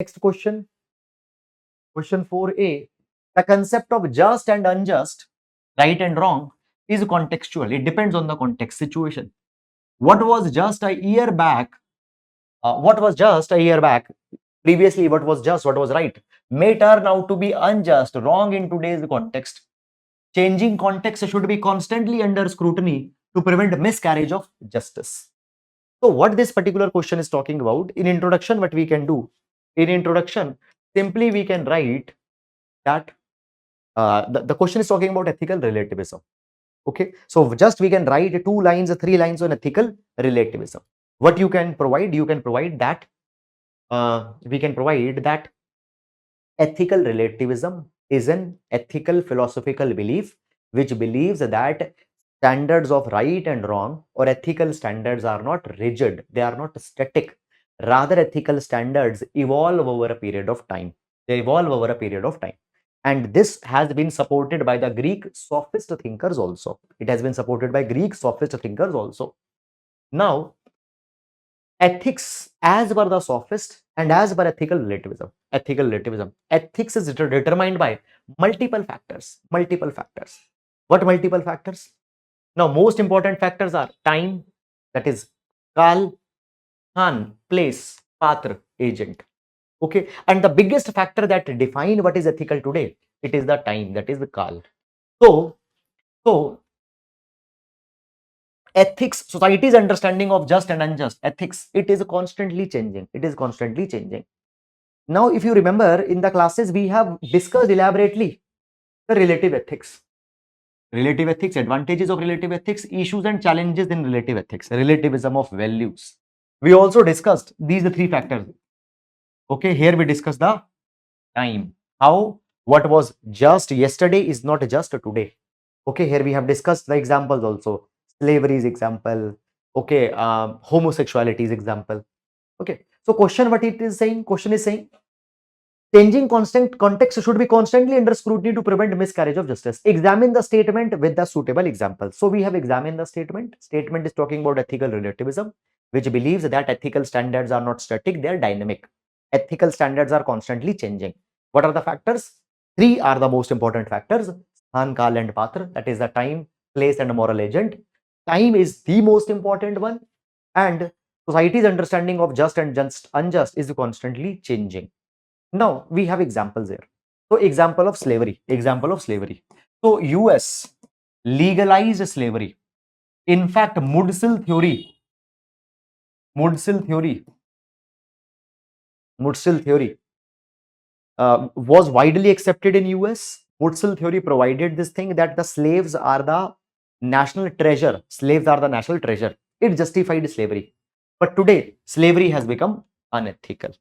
Next question, question 4a. The concept of just and unjust, right and wrong, is contextual. It depends on the context situation. What was just a year back? What was just a year back? Previously, what was just, what was right, may turn out to be unjust, wrong in today's context. Changing context should be constantly under scrutiny to prevent miscarriage of justice. So what this particular question is talking about, in introduction, what we can do, in introduction, simply we can write that the question is talking about ethical relativism. Okay, so just we can write 2 lines, 3 lines on ethical relativism. What you can provide, that we can provide that ethical relativism is an ethical philosophical belief which believes that standards of right and wrong or ethical standards are not rigid, they are not static. Rather, ethical standards evolve over a period of time. They evolve over a period of time. And this has been supported by the Greek sophist thinkers also. It has been supported by Greek sophist thinkers also. Now, ethics as per the sophist and as per ethical relativism, ethics is determined by multiple factors. What multiple factors? Now, most important factors are time, that is kal, han, place, patra, agent. Okay, and the biggest factor that define what is ethical today, it is the time, that is the kal. So ethics, society's understanding of just and unjust, ethics, it is constantly changing. Now, if you remember, in the classes we have discussed elaborately the relative ethics, advantages of relative ethics, issues and challenges in relative ethics, relativism of values. We also discussed these 3 factors. Okay, here we discuss the time, how what was just yesterday is not just today. Okay, here we have discussed the examples also, slavery's example, okay, homosexuality's example. Okay, so question what it is saying, question is saying changing constant context should be constantly under scrutiny to prevent miscarriage of justice. Examine the statement with the suitable example. So we have examined the statement. Statement is talking about ethical relativism, which believes that ethical standards are not static, they are dynamic. Ethical standards are constantly changing. What are the factors? 3 are the most important factors: Sthan, Kal and Patra, that is the time, place and moral agent. Time is the most important one, and society's understanding of just and unjust is constantly changing. Now we have examples here. So example of slavery. So US legalized slavery. In fact, Mudsil theory was widely accepted in US. Mudsil theory provided this thing that the slaves are the national treasure. It justified slavery. But today, slavery has become unethical.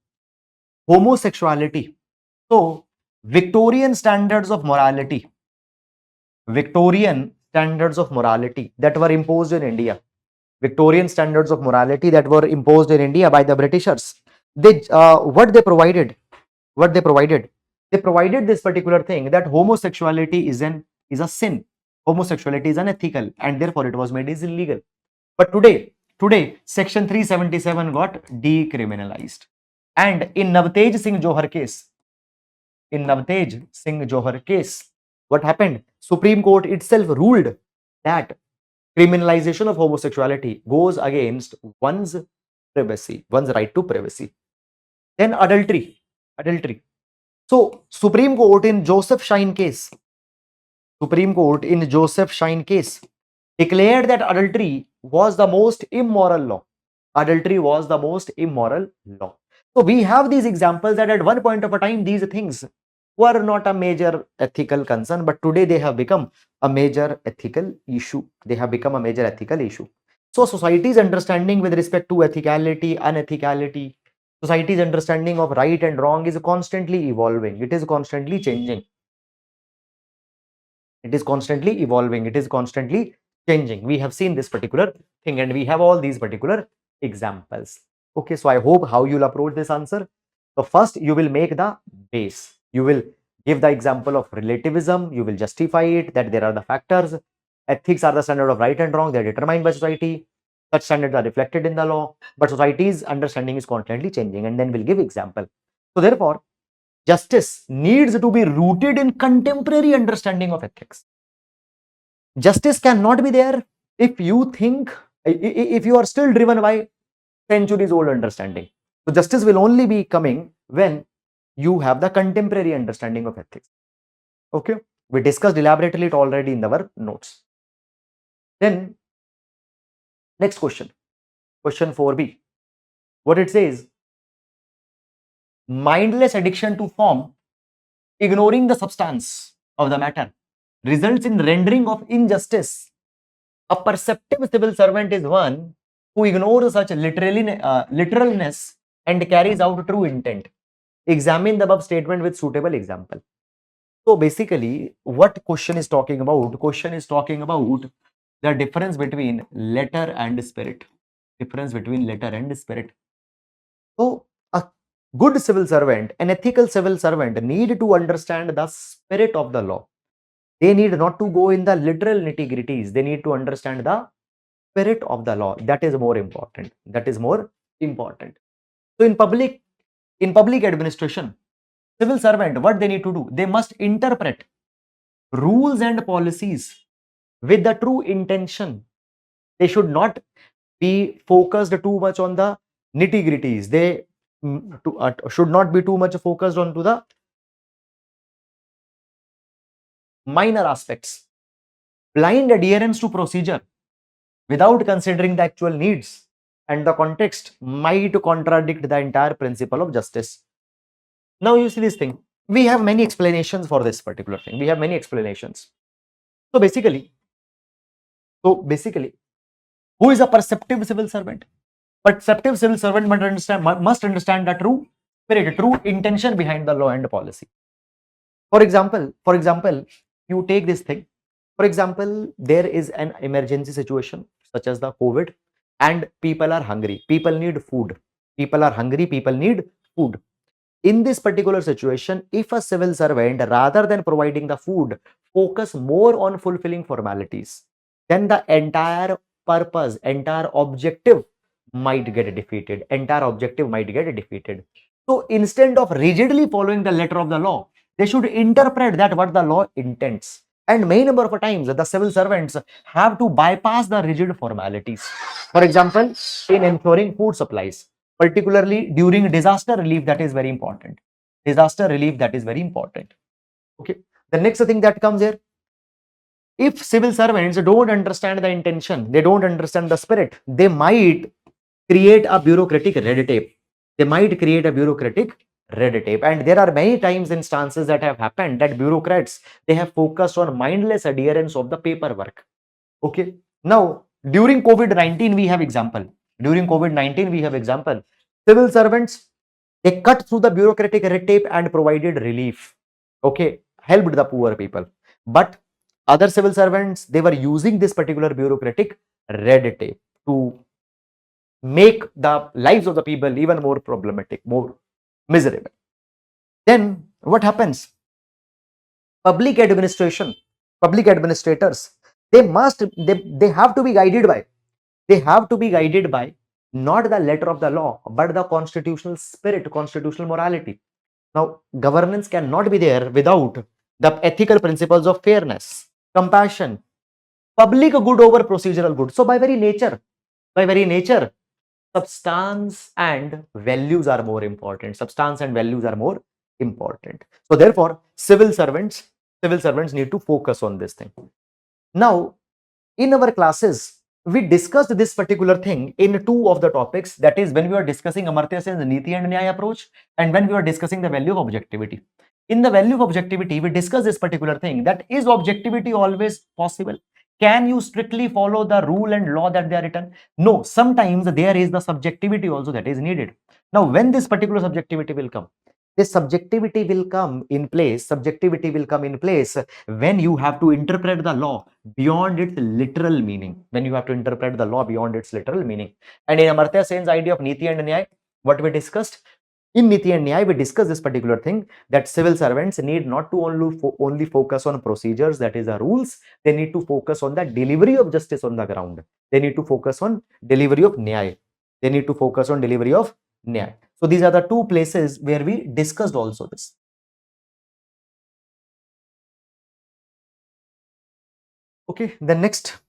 Homosexuality. So, Victorian standards of morality that were imposed in India. Victorian standards of morality that were imposed in India by the Britishers. What they provided? They provided this particular thing that homosexuality is a sin. Homosexuality is unethical, and therefore it was made as illegal. But today, Section 377 got decriminalized. And in Navtej Singh Johar case, what happened? Supreme Court itself ruled that criminalization of homosexuality goes against one's privacy, one's right to privacy. Then adultery. So Supreme Court in Joseph Shine case declared that adultery was the most immoral law. So we have these examples that at one point of a time these things were not a major ethical concern, but today they have become a major ethical issue. So society's understanding with respect to ethicality, unethicality, society's understanding of right and wrong is constantly evolving. It is constantly changing. It is constantly evolving. It is constantly changing. We have seen this particular thing and we have all these particular examples. Okay, so I hope how you'll approach this answer. So first you will make the base. You will give the example of relativism. You will justify it that there are the factors. Ethics are the standard of right and wrong. They are determined by society. Such standards are reflected in the law, but society's understanding is constantly changing, and then we'll give example. So therefore, justice needs to be rooted in contemporary understanding of ethics. Justice cannot be there if you think, if you are still driven by centuries old understanding. So justice will only be coming when you have the contemporary understanding of ethics. Okay, we discussed elaborately it already in our notes. Then next question, question 4b. What it says, mindless addiction to form, ignoring the substance of the matter, results in rendering of injustice. A perceptive civil servant is one who ignores such literalness and carries out true intent. Examine the above statement with suitable example. So basically, what question is talking about? Question is talking about the difference between letter and spirit. Difference between letter and spirit. So a good civil servant, an ethical civil servant, need to understand the spirit of the law. They need not to go in the literal nitty-gritties. They need to understand the spirit of the law. That is more important. That is more important. So in public administration, civil servant, what they need to do? They must interpret rules and policies with the true intention. They should not be focused too much on the nitty-gritties. They should not be too much focused on to the minor aspects. Blind adherence to procedure without considering the actual needs and the context might contradict the entire principle of justice. Now you see this thing. We have many explanations for this particular thing. We have many explanations. So basically, who is a perceptive civil servant? Perceptive civil servant must understand the true spirit, true intention behind the law and policy. For example, you take this thing. For example, there is an emergency situation such as the COVID, and people are hungry. People need food. People are hungry. People need food. In this particular situation, if a civil servant, rather than providing the food, focus more on fulfilling formalities, then the entire purpose, entire objective might get defeated. Entire objective might get defeated. So instead of rigidly following the letter of the law, they should interpret that what the law intends. And many number of times, the civil servants have to bypass the rigid formalities. For example, in ensuring food supplies, particularly during disaster relief, that is very important. Disaster relief, that is very important. Okay. The next thing that comes here, if civil servants don't understand the intention, they don't understand the spirit, they might create a bureaucratic red tape. They might create a bureaucratic red tape. And there are many times instances that have happened that bureaucrats, they have focused on mindless adherence of the paperwork. Okay. Now, during COVID-19, we have example. During COVID-19, we have example. Civil servants, they cut through the bureaucratic red tape and provided relief. Okay. Helped the poor people. But other civil servants, they were using this particular bureaucratic red tape to make the lives of the people even more problematic, more miserable. Then what happens? Public administrators, they have to be guided by not the letter of the law, but the constitutional spirit, constitutional morality. Now, governance cannot be there without the ethical principles of fairness, compassion, public good over procedural good. So by very nature, substance and values are more important. Substance and values are more important. So therefore, civil servants need to focus on this thing. Now, in our classes, we discussed this particular thing in two of the topics. That is when we were discussing Amartya Sen's Niti and Nyaya approach, and when we were discussing the value of objectivity. In the value of objectivity, we discussed this particular thing, that is objectivity always possible? Can you strictly follow the rule and law that they are written? No, sometimes there is the subjectivity also that is needed. Now, when this particular subjectivity will come? This subjectivity will come in place when you have to interpret the law beyond its literal meaning. And in Amartya Sen's idea of Niti and Nyaya, what we discussed? In Niti and Nyaya, we discussed this particular thing, that civil servants need not to only focus on procedures, that is the rules. They need to focus on the delivery of justice on the ground. They need to focus on delivery of Nyaya. So these are the two places where we discussed also this. Okay, then next,